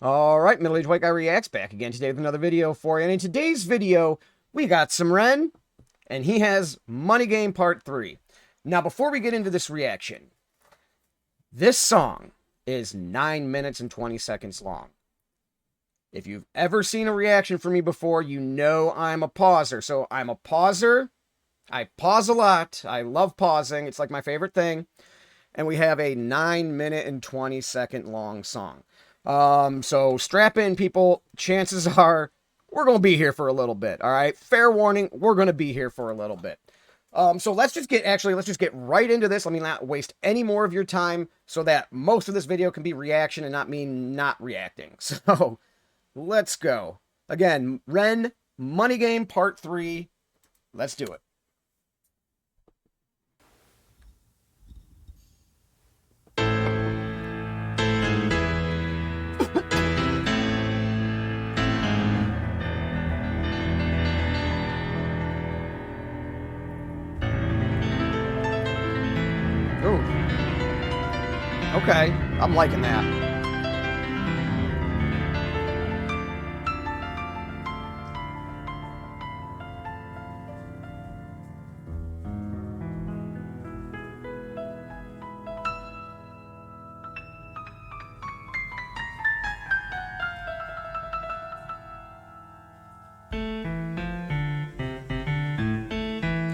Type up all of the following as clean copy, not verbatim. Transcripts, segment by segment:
Alright, Middle-Aged White Guy Reacts back again today with another video for you. And in today's video, we got some Ren, and he has Money Game Part 3. Now, before we get into this reaction, this song is 9 minutes and 20 seconds long. If you've ever seen a reaction from me before, you know I'm a pauser. So I'm a pauser. I pause a lot. I love pausing. It's like my favorite thing. And we have a 9 minute and 20 second long song. So strap in, people. Chances are we're going to be here for a little bit. All right. Fair warning. We're going to be here for a little bit. So let's just get right into this. Let me not waste any more of your time so that most of this video can be reaction and not me not reacting. So let's go. Again, Ren, Money Game Part 3. Let's do it. Ooh. Okay, I'm liking that.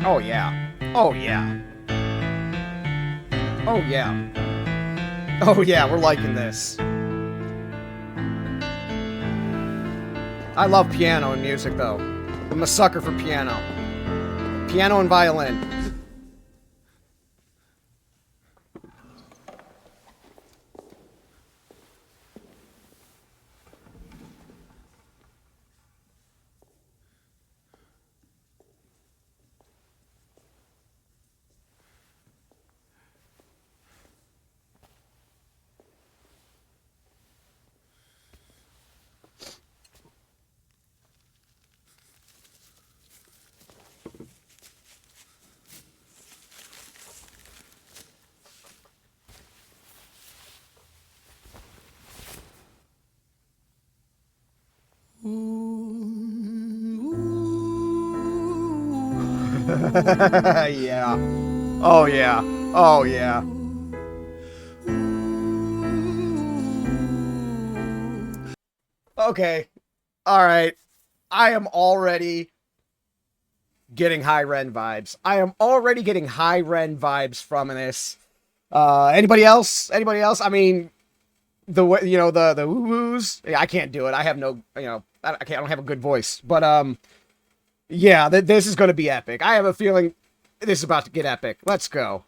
Oh yeah. Oh yeah. Oh yeah. Oh yeah, we're liking this. I love piano and music though. I'm a sucker for piano. Piano and violin. Yeah. Oh yeah. Oh yeah. Okay. All right. I am already getting high Ren vibes. I am already getting high Ren vibes from this. Anybody else? Anybody else? I mean, the woo-woos. I can't do it. I have no, I don't have a good voice. But yeah, this is going to be epic. I have a feeling this is about to get epic. Let's go.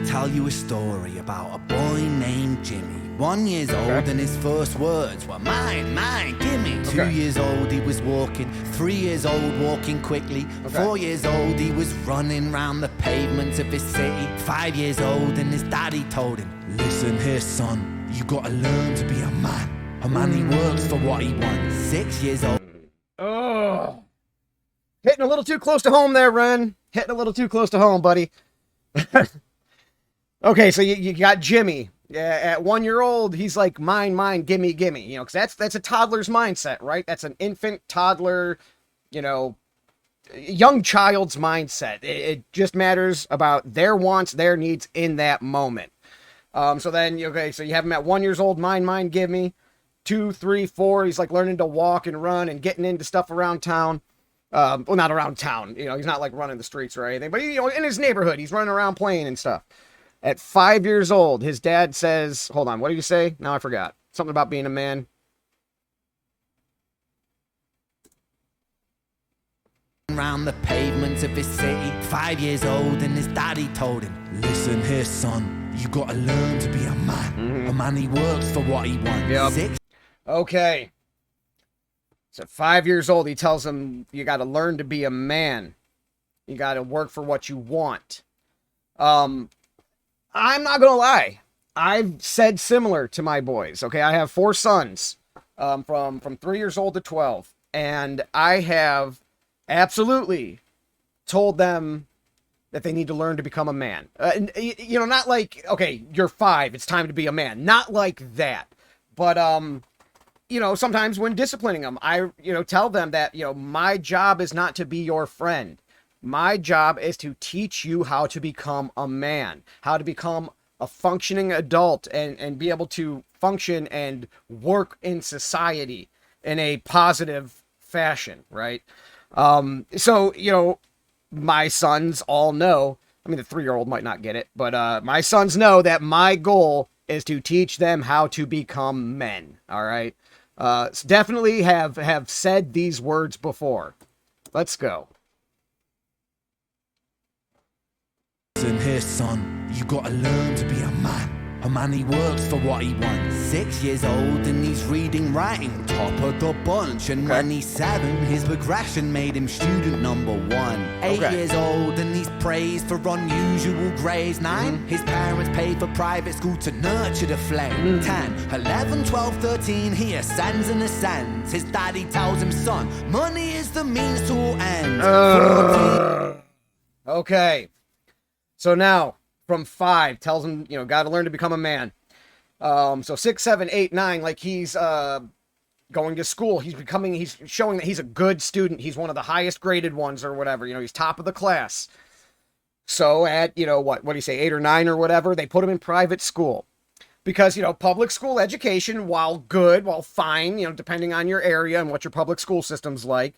Tell you a story about a boy named Jimmy. 1 year old and his first words were mine, mine, gimme. 2 years old he was walking, 3 years old walking quickly. 4 years old he was running round the pavements of his city. 5 years old and his daddy told him, listen here son, you gotta learn to be a man. A man he works for what he wants. 6 years old. Oh, hitting a little too close to home there, Ren. Hitting a little too close to home, buddy. Okay, so you got Jimmy. At 1 year old, he's like, mine, mine, gimme, gimme. You know, because that's a toddler's mindset, right? That's an infant, toddler, young child's mindset. It just matters about their wants, their needs in that moment. So then, okay, so you have him at 1 year old, mine, mine, gimme. 2, 3, 4, he's like learning to walk and run and getting into stuff around town. Well, not around town. He's not like running the streets or anything, but, in his neighborhood, he's running around playing and stuff. At 5 years old, his dad says, hold on, what did you say? Now I forgot. Something about being a man. Around the pavements of his city. 5 years old and his daddy told him, listen here son, you gotta learn to be a man. A man he works for what he wants. Yep. Okay. So at 5 years old, he tells him, you got to learn to be a man. You got to work for what you want. I'm not going to lie. I've said similar to my boys. Okay, I have 4 sons from 3 years old to 12. And I have absolutely told them that they need to learn to become a man. You know, not like, okay, you're 5, it's time to be a man. Not like that. But, you know, sometimes when disciplining them, I, tell them that, my job is not to be your friend. My job is to teach you how to become a man, how to become a functioning adult and be able to function and work in society in a positive fashion, right? So, my sons all know, I mean, the 3-year-old might not get it, but my sons know that my goal is to teach them how to become men, all right? Definitely have said these words before. Let's go. And here, son, you gotta learn to be a man. A man, he works for what he wants. 6 years old and he's reading, writing, top of the bunch. And when he's 7, his progression made him student number 1. 8 years old and he's praised for unusual grades. 9, his parents paid for private school to nurture the flame. 10, 11, 12, 13, he ascends and ascends. His daddy tells him, son, money is the means to all ends. Okay. So now, from 5, tells him, got to learn to become a man. So 6, 7, 8, 9, like he's going to school. He's showing that he's a good student. He's one of the highest graded ones or whatever. He's top of the class. So at, what do you say, 8 or 9 or whatever, they put him in private school. Because, public school education, while good, while fine, depending on your area and what your public school system's like,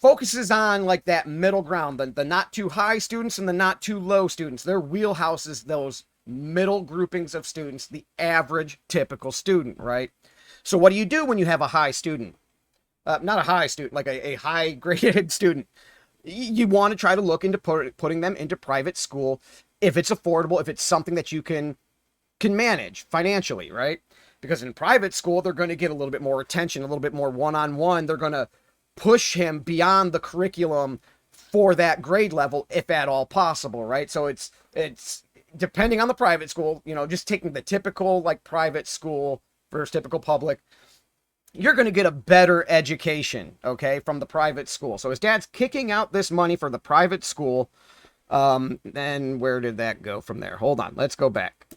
focuses on like that middle ground, the not too high students and the not too low students. Their wheelhouse is those middle groupings of students, the average typical student, right? So what do you do when you have a high student? Not a high student, like a high graded student. You want to try to look into putting them into private school if it's affordable, if it's something that you can manage financially, right? Because in private school, they're going to get a little bit more attention, a little bit more one-on-one. They're going to push him beyond the curriculum for that grade level, if at all possible, right? So it's depending on the private school, just taking the typical like private school versus typical public, you're going to get a better education, okay, from the private school. So his dad's kicking out this money for the private school. Then where did that go from there? Hold on, let's go back.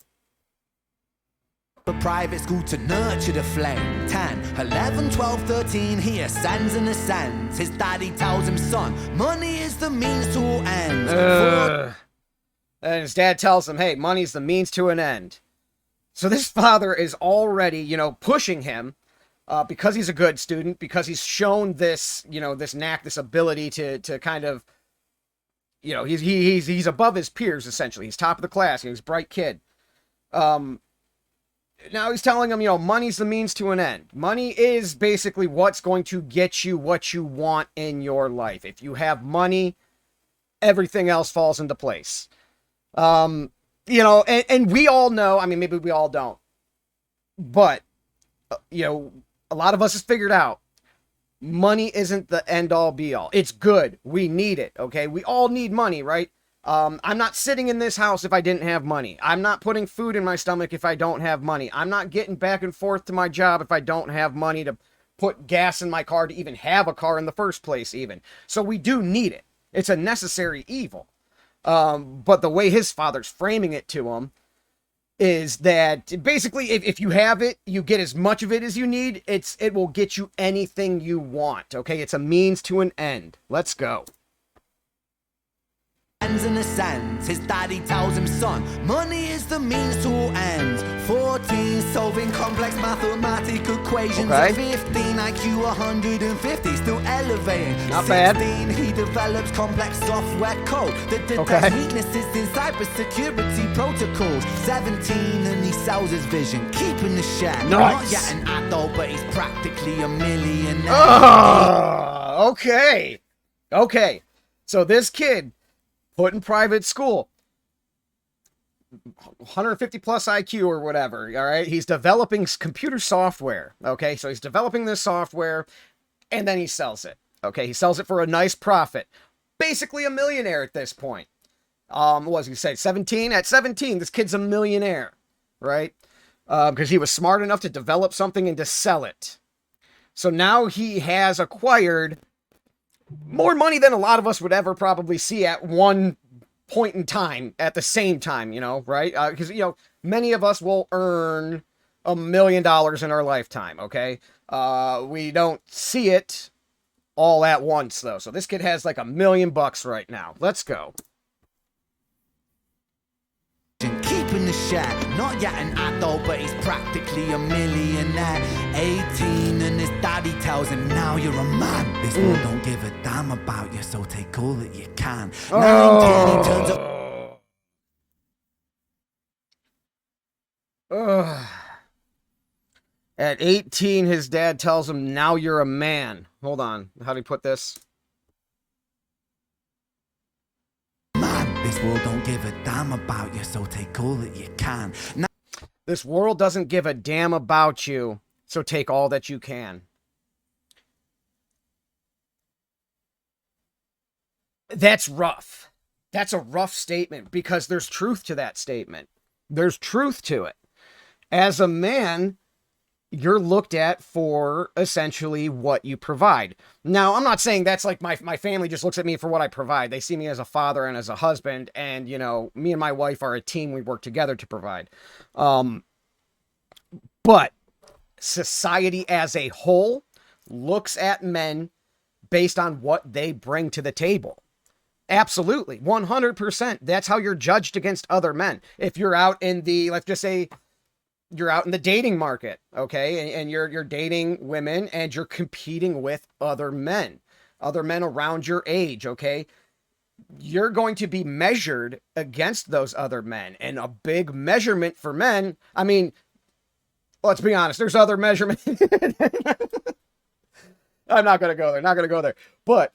A private school to nurture the flame. 10, 11, 12, 13, he ascends and ascends. His daddy tells him, son, money is the means to all ends. And his dad tells him, hey, money's the means to an end. So this father is already, pushing him because he's a good student, because he's shown this, this knack, this ability to kind of, he's above his peers, essentially. He's top of the class. He's a bright kid. Now he's telling him, money's the means to an end. Money is basically what's going to get you what you want in your life. If you have money, everything else falls into place. And we all know, I mean, maybe we all don't, but, a lot of us has figured out money isn't the end all be all. It's good. We need it. Okay. We all need money, right? I'm not sitting in this house if I didn't have money. I'm not putting food in my stomach if I don't have money. I'm not getting back and forth to my job if I don't have money to put gas in my car to even have a car in the first place even. So we do need it. It's a necessary evil. But the way his father's framing it to him is that basically if you have it, you get as much of it as you need. It will get you anything you want. Okay. It's a means to an end. Let's go. And ascends. His daddy tells him, son, money is the means to all ends. 14, solving complex mathematical equations. Okay. 15, IQ 150, still elevating. Not 16, bad. he develops complex software code that detects weaknesses in cybersecurity protocols. 17, and he sells his vision, keeping the share. Nice. Not yet an adult, but he's practically a millionaire. Okay. So this kid put in private school, 150 plus IQ or whatever, all right? He's developing computer software, okay? So he's developing this software. and then he sells it. Okay, he sells it for a nice profit. Basically a millionaire at this point. What was he say? 17? At 17, this kid's a millionaire, right? Because he was smart enough to develop something and to sell it. So now he has acquired more money than a lot of us would ever probably see at one point in time, at the same time, right? Because, many of us will earn $1 million in our lifetime, okay? We don't see it all at once, though. So this kid has like $1 million right now. Let's go. Keeping the shack, not yet an adult, but he's practically a millionaire. 18 and his daddy tells him, now you're a man. This world don't give a damn about you, so take all that you can. 19, he turns up. At 18, his dad tells him, now you're a man. Hold on. How do you put this? This world don't give a damn about you, so take all that you can. This world doesn't give a damn about you, so take all that you can. That's rough. That's a rough statement because there's truth to that statement. There's truth to it. As a man, you're looked at for essentially what you provide. Now, I'm not saying that's like my family just looks at me for what I provide. They see me as a father and as a husband, and, me and my wife are a team. We work together to provide. But society as a whole looks at men based on what they bring to the table. Absolutely. 100%. That's how you're judged against other men. If you're out in the, let's just say, you're out in the dating market, okay? And you're dating women and you're competing with other men around your age, okay? You're going to be measured against those other men. And a big measurement for men, I mean, let's be honest, there's other measurement. I'm not going to go there. But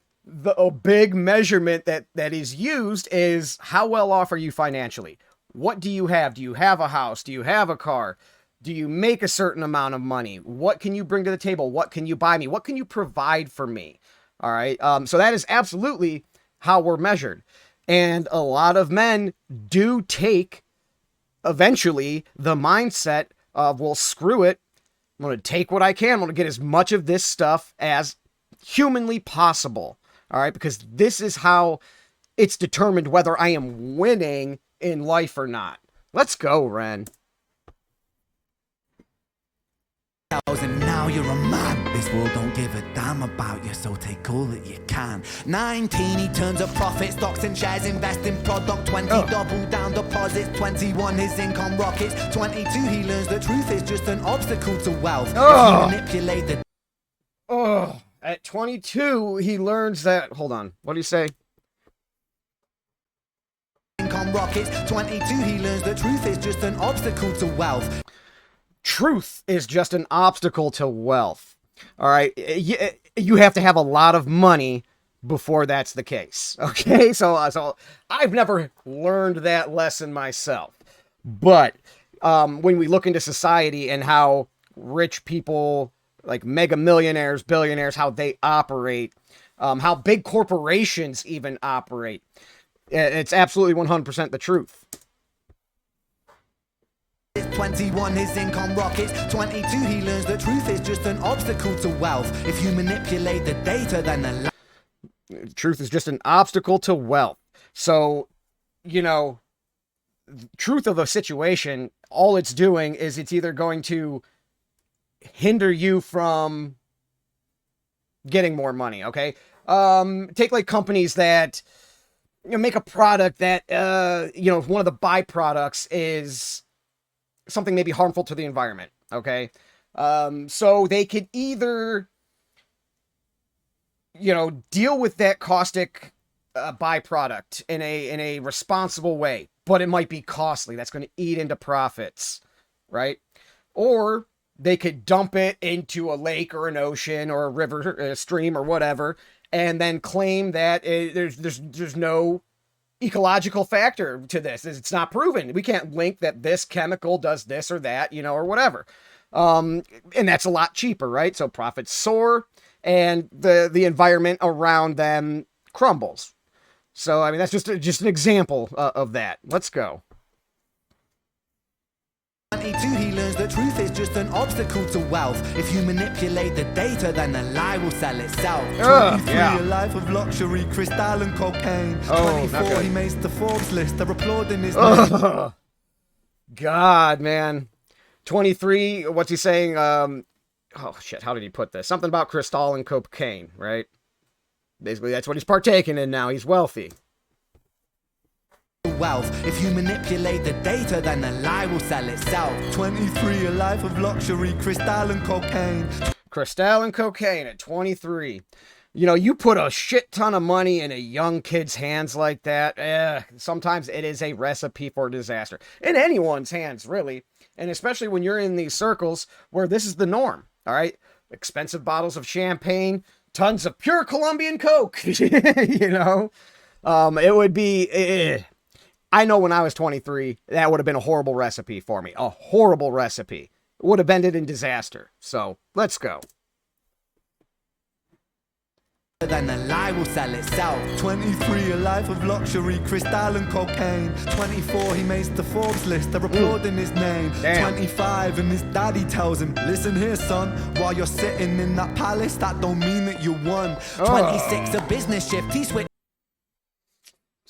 a big measurement that is used is how well off are you financially? What do you have? Do you have a house? Do you have a car? Do you make a certain amount of money? What can you bring to the table? What can you buy me? What can you provide for me? All right. So that is absolutely how we're measured. And a lot of men do take eventually the mindset of, well, screw it. I'm going to take what I can. I'm going to get as much of this stuff as humanly possible. All right. Because this is how it's determined whether I am winning in life or not. Let's go, Ren. And now you're a man. This world don't give a damn about you, so take all that you can. 19, he turns a profit, stocks and shares, invest in product. 20, double down deposits. 21, his income rockets. 22, he learns the truth is just an obstacle to wealth. If you manipulate the... At 22, he learns that... Hold on. What do you say? Income rockets. 22, he learns the truth is just an obstacle to wealth. Truth is just an obstacle to wealth. All right. You have to have a lot of money before that's the case. Okay. So I've never learned that lesson myself. But when we look into society and how rich people, like mega millionaires, billionaires, how they operate, how big corporations even operate, it's absolutely 100% the truth. 21, his income rockets. 22, he learns the truth is just an obstacle to wealth. If you manipulate the data, then the truth is just an obstacle to wealth. So, truth of the situation, all it's doing is it's either going to hinder you from getting more money, okay? Take like companies that make a product that, one of the byproducts is something maybe harmful to the environment, okay? So they could either, deal with that caustic byproduct in a responsible way, but it might be costly. That's going to eat into profits, right? Or they could dump it into a lake or an ocean or a river, a stream or whatever, and then claim that there's no ecological factor to this. It's not proven. We can't link that this chemical does this or that, or whatever. And that's a lot cheaper, right? So profits soar and the environment around them crumbles. So, I mean, that's just an example of that. Let's go. 22, he learns that truth is just an obstacle to wealth. If you manipulate the data, then the lie will sell itself. 23, a life of luxury, crystal and cocaine. 24, he makes the Forbes list. They're applauding his name. God, man. 23, what's he saying? Oh, shit, how did he put this? Something about crystal and cocaine, right? Basically, that's what he's partaking in now. He's wealthy. Wealth. If you manipulate the data, then the lie will sell itself. 23, a life of luxury, crystal and cocaine. Crystal and cocaine at 23. You know, you put a shit ton of money in a young kid's hands like that, sometimes it is a recipe for disaster. In anyone's hands, really. And especially when you're in these circles where this is the norm, all right? Expensive bottles of champagne, tons of pure Colombian Coke, you know? It would be... I know when I was 23, that would have been a horrible recipe for me. A horrible recipe. It would have ended in disaster. So, let's go. Then the lie will sell itself. 23, a life of luxury, crystal and cocaine. 24, he makes the Forbes list. They're applauding his name. Damn. 25, and his daddy tells him, listen here, son, while you're sitting in that palace, that don't mean that you won. 26, a business shift. He switched.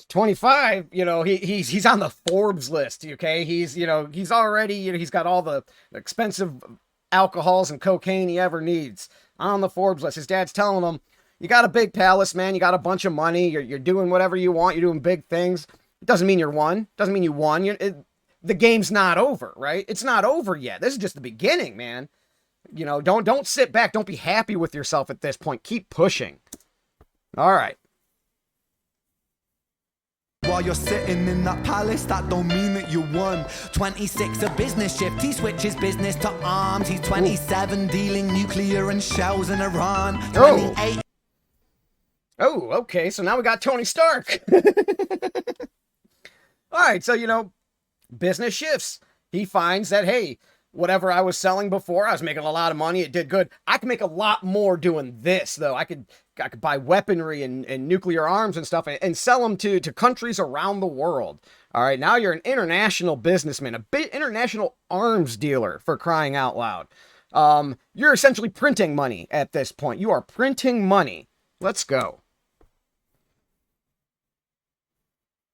25, you know, he's on the Forbes list, okay? He's already, he's got all the expensive alcohols and cocaine he ever needs on the Forbes list. His dad's telling him, you got a big palace, man. You got a bunch of money. You're doing whatever you want. You're doing big things. It doesn't mean you're won. Doesn't mean you won. The game's not over, right? It's not over yet. This is just the beginning, man. You know, don't sit back. Don't be happy with yourself at this point. Keep pushing. All right. While you're sitting in that palace, that don't mean that you won. 26, a business shift. He switches business to arms. He's 27, dealing nuclear and shells in Iran. 28. Oh, okay. So now we got Tony Stark. All right. So, you know, business shifts. He finds that, hey, whatever I was selling before, I was making a lot of money. It did good. I can make a lot more doing this, though. I could buy weaponry and nuclear arms and stuff and sell them to countries around the world. All right, now you're an international businessman, a big international arms dealer, for crying out loud. You're essentially printing money at this point. You are printing money. Let's go.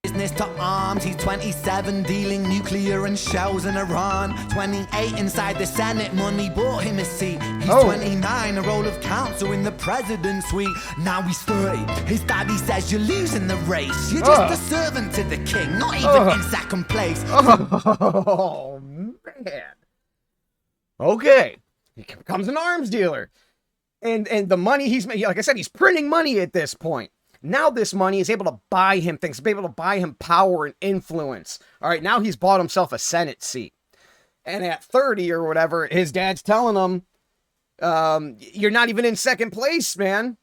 Business to arms, he's 27, dealing nuclear and shells in Iran. 28, inside the Senate, money bought him a seat. He's 29, a role of counsel in the president's suite. Now he's 30, his daddy says you're losing the race. You're just a servant to the king, not even in second place. Oh, man. Okay, he becomes an arms dealer. And the money he's making, like I said, he's printing money at this point. Now this money is able to buy him things, be able to buy him power and influence. All right, now he's bought himself a Senate seat. And at 30 or whatever, his dad's telling him, you're not even in second place, man.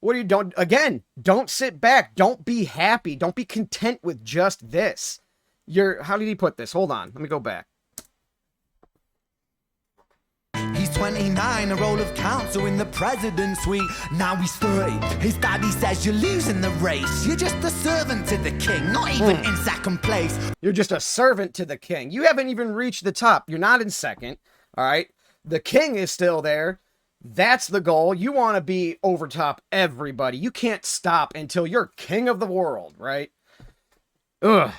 What are you doing? Again, don't sit back. Don't be happy. Don't be content with just this. How did he put this? Hold on. Let me go back. 29, a role of counsel in the president's suite. Now he's 30, his daddy says you're losing the race. You're just a servant to the king, not even in second place. You're just a servant to the king. You haven't even reached the top. You're not in second, all right? The king is still there. That's the goal. You want to be over top everybody. You can't stop until you're king of the world, right? Ugh.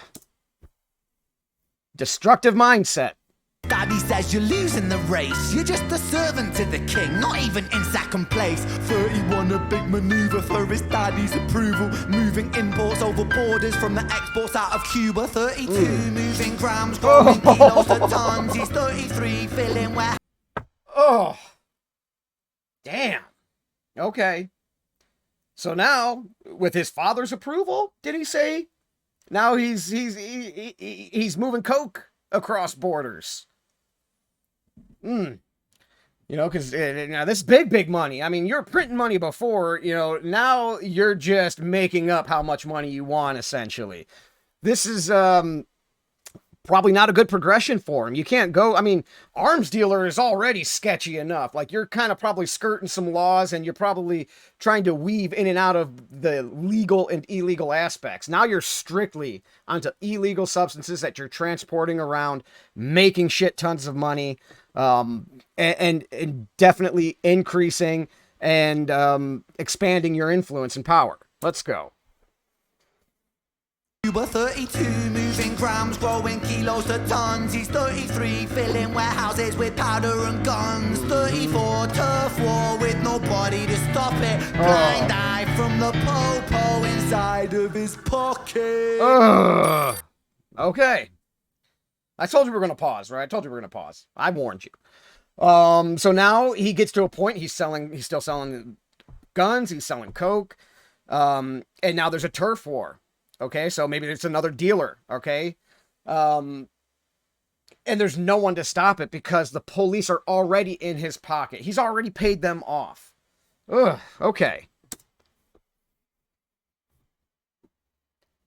Destructive mindset. Daddy says you're losing the race. You're just a servant to the king, not even in second place. 31, a big maneuver for his daddy's approval. Moving imports over borders from the exports out of Cuba. 32, moving grams, growing kilos at tons. He's 33, filling where... Oh. Damn. Okay. So now, with his father's approval, did he say? Now he's moving coke across borders. You know, because now this big money. I mean, you're printing money before, you know, now you're just making up how much money you want, essentially. This is probably not a good progression for him. You can't go, I mean, arms dealer is already sketchy enough. Like, you're kind of probably skirting some laws, and you're probably trying to weave in and out of the legal and illegal aspects. Now you're strictly onto illegal substances that you're transporting around, making shit tons of money, and definitely increasing and expanding your influence and power. Let's go. Cuba 32, moving grams, growing kilos to tons. He's 33, filling warehouses with powder and guns. 34, turf war with nobody to stop it. Blind eye from the po-po inside of his pocket. Okay. I told you we were going to pause, right? I told you we were going to pause. I warned you. So now he gets to a point, he's still selling guns, he's selling coke, and now there's a turf war. Okay, so maybe it's another dealer, okay? And there's no one to stop it because the police are already in his pocket. He's already paid them off. Ugh, okay.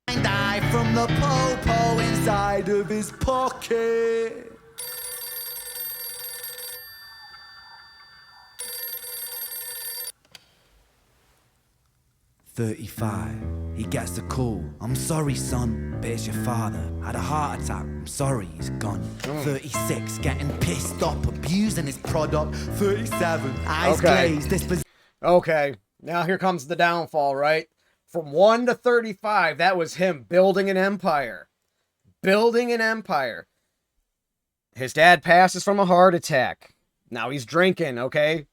Die from the po-po inside of his pocket. $35. He gets a call. I'm sorry, son, but it's your father. Had a heart attack. I'm sorry, he's gone. 36. Getting pissed off, abusing his product. 37. Eyes glazed. Okay. Now here comes the downfall, right? From 1 to 35, that was him building an empire. Building an empire. His dad passes from a heart attack. Now he's drinking, okay?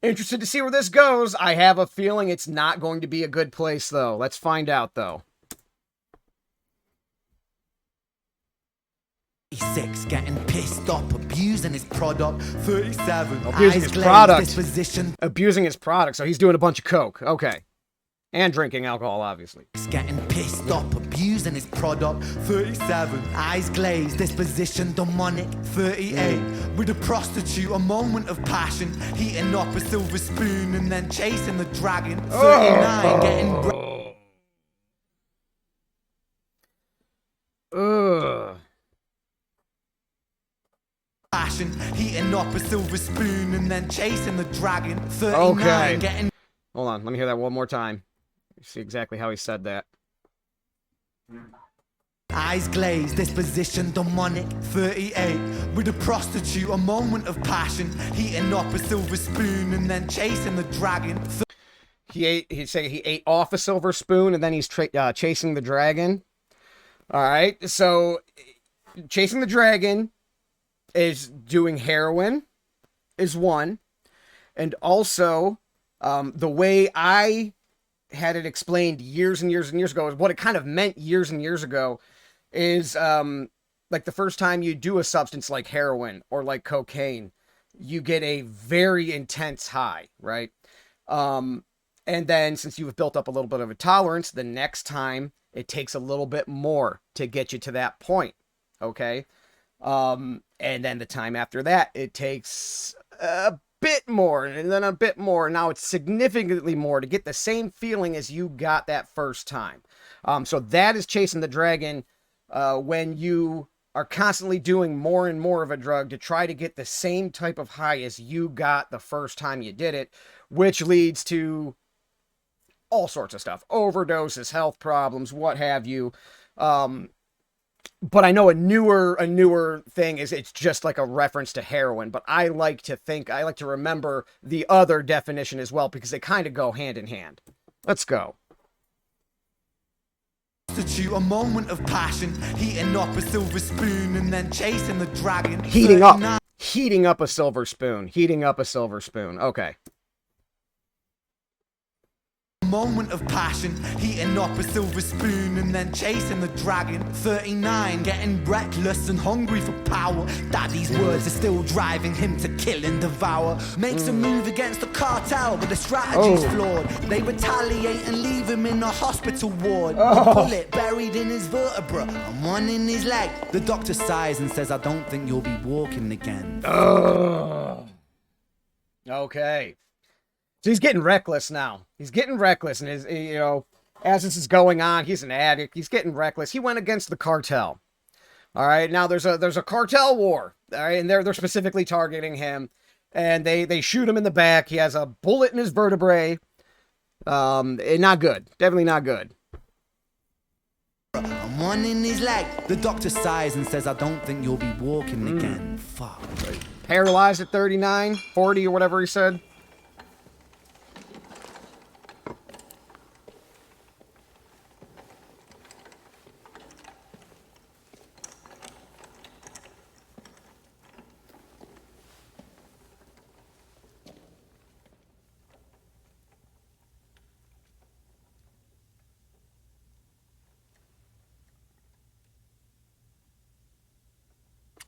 Interested to see where this goes. I have a feeling it's not going to be a good place, though. Let's find out, though. 36, getting pissed off, abusing his product. 37, abusing his product. Abusing his product, so he's doing a bunch of coke. Okay. And drinking alcohol, obviously. He's getting pissed off, abusing his product. 37, eyes glazed, disposition demonic. 38, with a prostitute, a moment of passion. Heating up a silver spoon and then chasing the dragon. 39, getting... passion, heating up a silver spoon and then chasing the dragon. 39, getting... Hold on, let me hear that one more time. See exactly how he said that. Eyes glazed, disposition demonic. 38, with a prostitute, a moment of passion. Heating up a silver spoon and then chasing the dragon. He ate off a silver spoon and then he's chasing the dragon. All right, so chasing the dragon is doing heroin, is one, and also the way I had it explained years and years and years ago is what it kind of meant years and years ago is like the first time you do a substance like heroin or like cocaine, you get a very intense high, right? And then since you've built up a little bit of a tolerance, the next time it takes a little bit more to get you to that point, okay? And then the time after that, it takes a bit more, and then a bit more. Now it's significantly more to get the same feeling as you got that first time. So that is chasing the dragon when you are constantly doing more and more of a drug to try to get the same type of high as you got the first time you did it, which leads to all sorts of stuff. Overdoses, health problems, what have you. But I know a newer thing is it's just like a reference to heroin, but I like to remember the other definition as well because they kind of go hand in hand. Let's go. A moment of passion, heating up a silver spoon and then chasing the dragon. Heating up a silver spoon. Okay. Moment of passion, heating up a silver spoon and then chasing the dragon. 39, getting reckless and hungry for power. Daddy's words are still driving him to kill and devour. Makes a move against the cartel, but the strategy's flawed. They retaliate and leave him in a hospital ward. A bullet buried in his vertebra and one in his leg. The doctor sighs and says, I don't think you'll be walking again. Okay. So he's getting reckless now. He's getting reckless, and as this is going on, he's an addict. He's getting reckless. He went against the cartel. All right, now there's a cartel war. All right, and they're specifically targeting him, and they shoot him in the back. He has a bullet in his vertebrae. Not good. Definitely not good. And one in his leg. The doctor sighs and says, I don't think you'll be walking again. Fuck. Paralyzed at 39, 40 or whatever he said.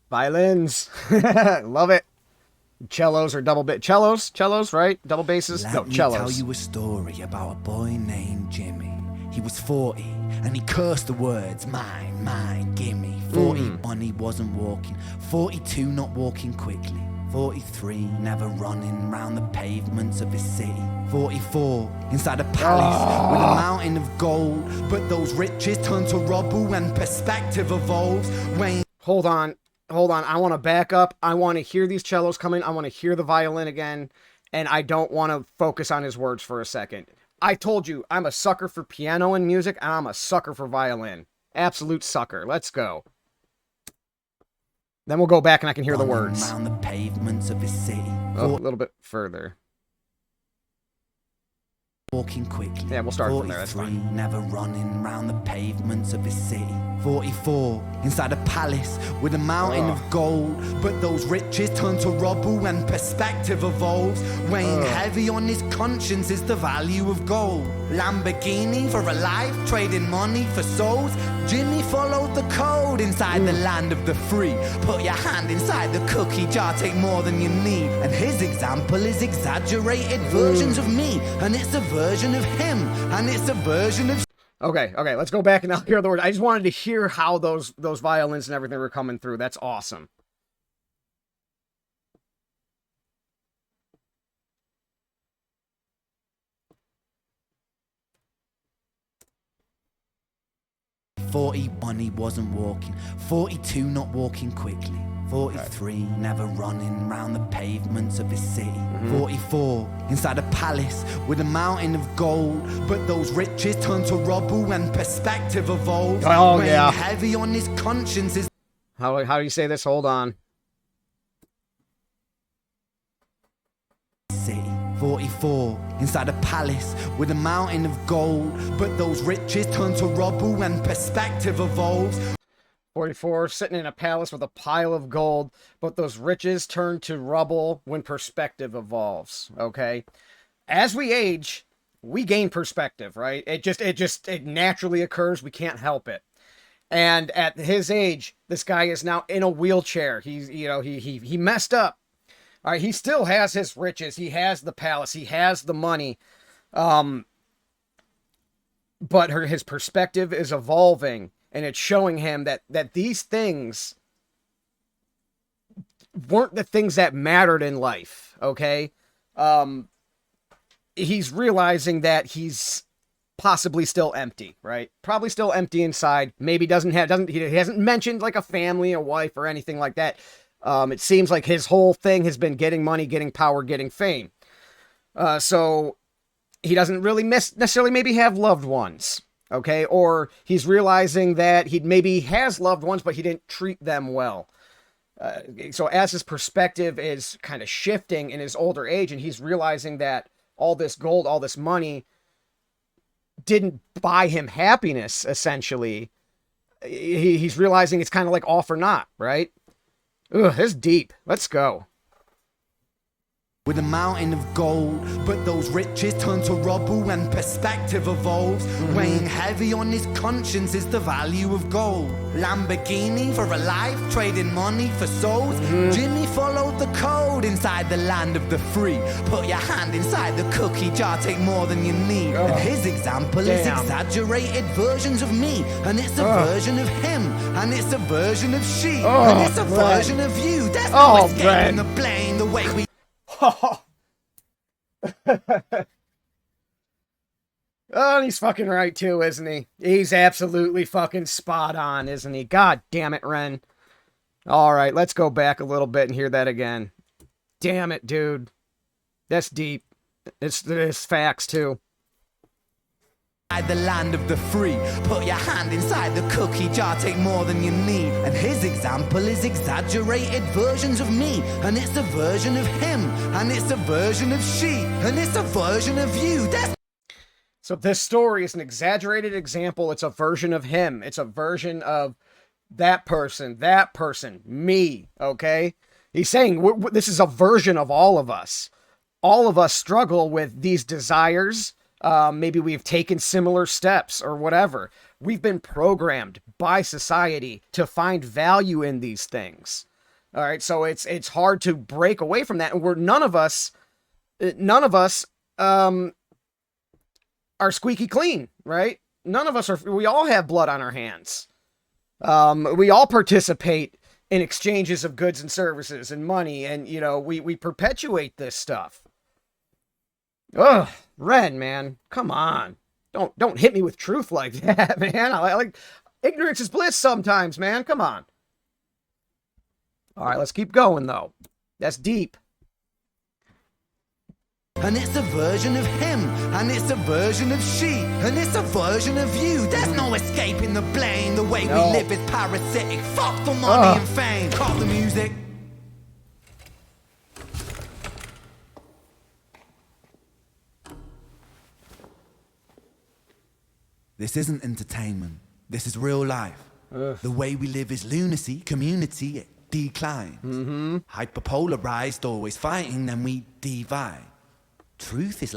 Violins. Love it. Cellos or cellos, right? Double basses? Let no, me cellos. tell you a story about a boy named Jimmy. He was 40 and he cursed the words, mine, mine, gimme. 41 he wasn't walking, 42 not walking quickly, 43 never running round the pavements of his city, 44 inside a palace with a mountain of gold, but those riches turn to rubble when perspective evolves. Hold on. I want to back up. I want to hear these cellos come in. I want to hear the violin again. And I don't want to focus on his words for a second. I told you, I'm a sucker for piano and music, and I'm a sucker for violin. Absolute sucker. Let's go. Then we'll go back and I can hear the words. Around the pavements of his city. Oh, a little bit further. Walking quickly. Yeah, we'll start from there. That's 43, fine. never running round the pavements of his city. 44 inside a palace with a mountain of gold, but those riches turn to rubble when perspective evolves. Weighing heavy on his conscience is the value of gold. Lamborghini for a life, trading money for souls. Jimmy followed the code inside the land of the free. Put your hand inside the cookie jar, take more than you need. And his example is exaggerated versions of me, and it's a version of him, and it's a version of... Okay, let's go back and I'll hear the words. I just wanted to hear how those violins and everything were coming through. That's awesome. "41 he wasn't walking, 42 not walking quickly, 43 never running round the pavements of his city, 44 inside a palace with a mountain of gold, but those riches turn to rubble when perspective evolves. Oh, Weighing yeah. heavy on his conscience is... How do you say this? Hold on. City. 44 inside a palace with a mountain of gold, but those riches turn to rubble when perspective evolves. 44, sitting in a palace with a pile of gold, but those riches turn to rubble when perspective evolves, okay? As we age, we gain perspective, right? It naturally occurs. We can't help it. And at his age, this guy is now in a wheelchair. He messed up. All right, he still has his riches. He has the palace. He has the money. But his perspective is evolving, and it's showing him that these things weren't the things that mattered in life, okay? He's realizing that he's possibly still empty, right? Probably still empty inside. Maybe he hasn't mentioned like a family, a wife, or anything like that. It seems like his whole thing has been getting money, getting power, getting fame. So he doesn't really necessarily maybe have loved ones, okay? Or he's realizing that he maybe has loved ones, but he didn't treat them well. So as his perspective is kind of shifting in his older age, and he's realizing that all this gold, all this money didn't buy him happiness, essentially. He's realizing it's kind of like all for naught, right? Ugh, this is deep. Let's go. With a mountain of gold, but those riches turn to rubble when perspective evolves. Weighing heavy on his conscience is the value of gold. Lamborghini for a life, trading money for souls. Jimmy followed the code inside the land of the free. Put your hand inside the cookie jar, take more than you need. And his example is exaggerated versions of me, and it's a version of him, and it's a version of she, and it's a version of you. There's no escaping the blame, the way we... Oh, and he's fucking right too, isn't he? He's absolutely fucking spot on, isn't he? God damn it, Ren. All right, let's go back a little bit and hear that again. Damn it, dude. That's deep. It's facts too. The land of the free. Put your hand inside the cookie jar, take more than you need. And his example is exaggerated versions of me. And it's a version of him. And it's a version of she. And it's a version of you. So this story is an exaggerated example. It's a version of him. It's a version of that person, me, okay? He's saying this is a version of all of us. All of us struggle with these desires. Maybe we've taken similar steps or whatever. We've been programmed by society to find value in these things. All right, so it's hard to break away from that. And none of us are squeaky clean, right? None of us are. We all have blood on our hands. We all participate in exchanges of goods and services and money, and we perpetuate this stuff. Ugh, Ren, man, come on, don't hit me with truth like that, man. I like ignorance is bliss sometimes, man. Come on. All right, let's keep going though. That's deep. And it's a version of him, and it's a version of she, and it's a version of you. There's no escaping the blame. The way we live is parasitic. Fuck the money and fame. Call the music. This isn't entertainment. This is real life. The way we live is lunacy, community, decline. Hyperpolarized, always fighting, then we divide. Truth is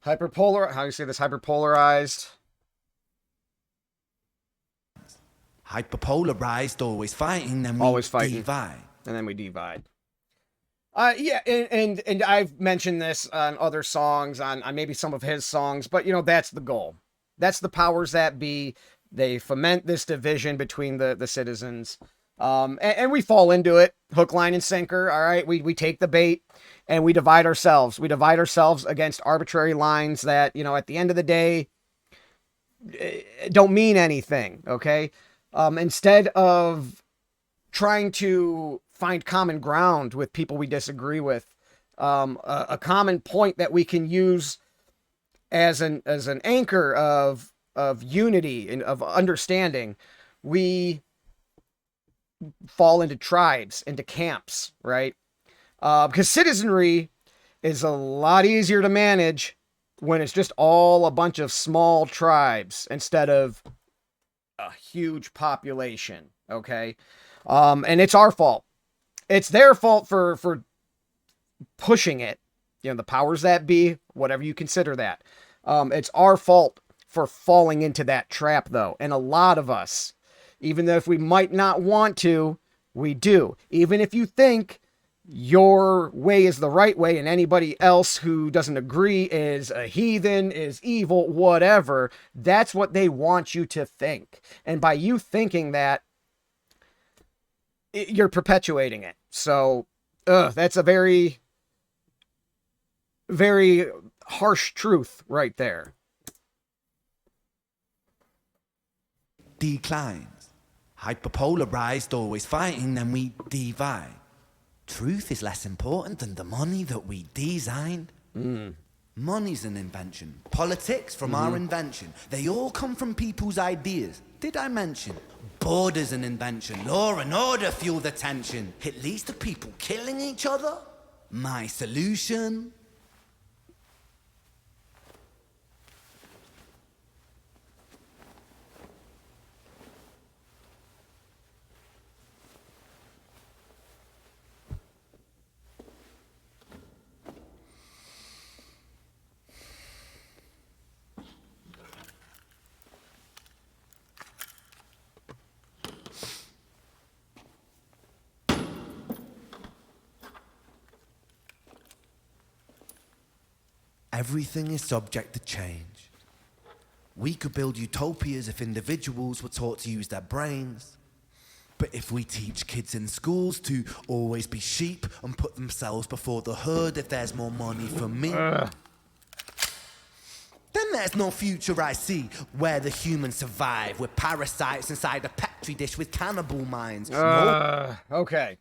Hyperpolar. How do you say this? Hyperpolarized. Hyperpolarized, always fighting, then we divide. And then we divide. Yeah, and I've mentioned this on other songs, on maybe some of his songs, but that's the goal. That's the powers that be. They foment this division between the citizens. And we fall into it, hook, line, and sinker. All right, we take the bait and we divide ourselves. We divide ourselves against arbitrary lines that, at the end of the day, don't mean anything. Okay, instead of trying to find common ground with people we disagree with, a common point that we can use as an anchor of unity and of understanding, we fall into tribes, into camps, right? Because citizenry is a lot easier to manage when it's just all a bunch of small tribes instead of a huge population, okay? And it's our fault. It's their fault for pushing it. The powers that be, whatever you consider that. It's our fault for falling into that trap, though. And a lot of us, even though if we might not want to, we do. Even if you think your way is the right way and anybody else who doesn't agree is a heathen, is evil, whatever, that's what they want you to think. And by you thinking that, you're perpetuating it. So, that's a very, very harsh truth right there. Declines. Hyperpolarized, always fighting, then we divide. Truth is less important than the money that we designed. Money's an invention. Politics from our invention. They all come from people's ideas. Did I mention? Border's an invention. Law and order fuel the tension. It leads to people killing each other. My solution? Everything is subject to change. We could build utopias if individuals were taught to use their brains. But if we teach kids in schools to always be sheep and put themselves before the herd if there's more money for me, then there's no future I see where the humans survive. We're parasites inside a petri dish with cannibal minds. Okay.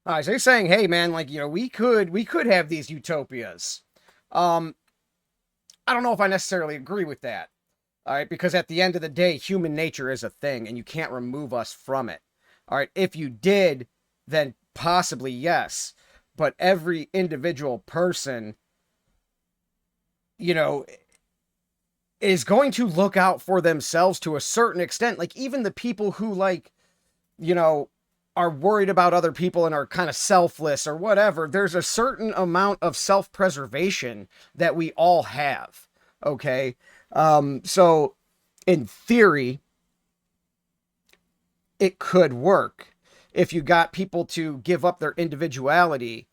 All right, so you're saying, hey, man, like, you know, we could have these utopias. I don't know if I necessarily agree with that. All right, because at the end of the day, human nature is a thing, and you can't remove us from it. All right, if you did, then possibly yes. But every individual person, you know, is going to look out for themselves to a certain extent. Like, even the people who, like, you know, are worried about other people and are kind of selfless or whatever, there's a certain amount of self-preservation that we all have, okay? So, in theory, it could work if you got people to give up their individuality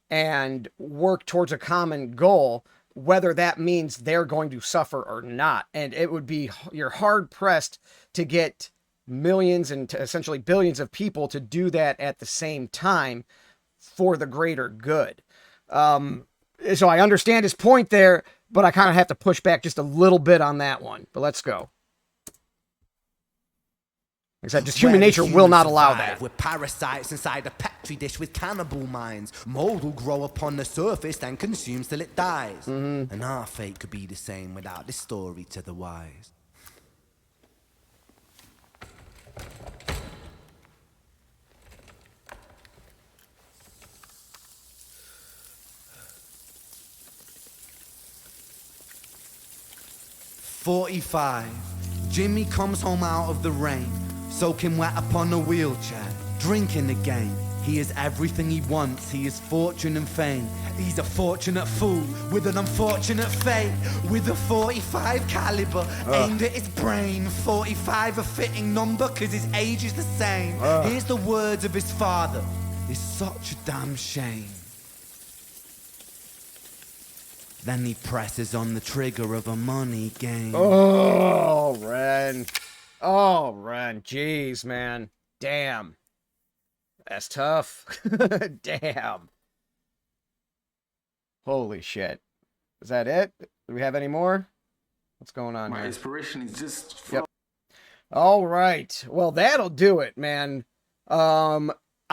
and work towards a common goal, whether that means they're going to suffer or not. And it would be, you're hard-pressed to get millions and essentially billions of people to do that at the same time for the greater good. So I understand his point there, but I kind of have to push back just a little bit on that one. But let's go. Like I said, just human nature will not allow that. We're parasites inside a petri dish with cannibal minds. Mold will grow upon the surface and consumes till it dies. And our fate could be the same without this story to the wise. "45. Jimmy comes home out of the rain, soaking wet upon a wheelchair, drinking again. He is everything he wants, he is fortune and fame. He's a fortunate fool with an unfortunate fate. With a 45 caliber aimed at his brain. 45 a fitting number cause his age is the same. Here's the words of his father, it's such a damn shame. Then he presses on the trigger of a money game." Oh, Ren. Oh, Ren. Jeez, man. Damn. That's tough. Damn. Holy shit. Is that it? Do we have any more? What's going on My here? inspiration is just Yep. All right. Well, that'll do it, man.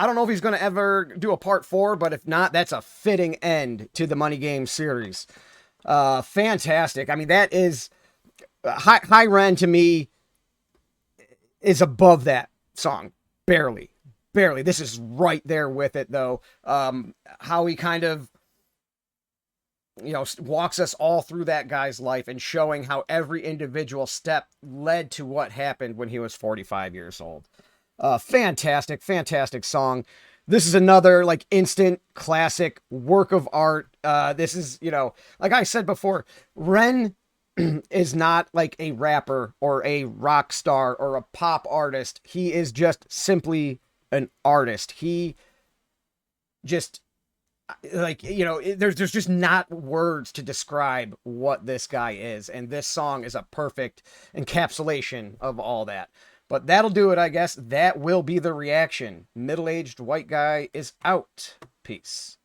I don't know if he's going to ever do a part 4, but if not, that's a fitting end to the Money Game series. Fantastic. I mean, that is High Ren to me is above that song. Barely. This is right there with it, though. How he kind of, you know, walks us all through that guy's life and showing how every individual step led to what happened when he was 45 years old. Fantastic song. This is another, like, instant classic work of art. This is, you know, like I said before, Ren is not like a rapper or a rock star or a pop artist. He is just simply an artist. He just, like, you know, there's just not words to describe what this guy is. And this song is a perfect encapsulation of all that. But that'll do it, I guess. That will be the reaction. Middle-aged white guy is out. Peace.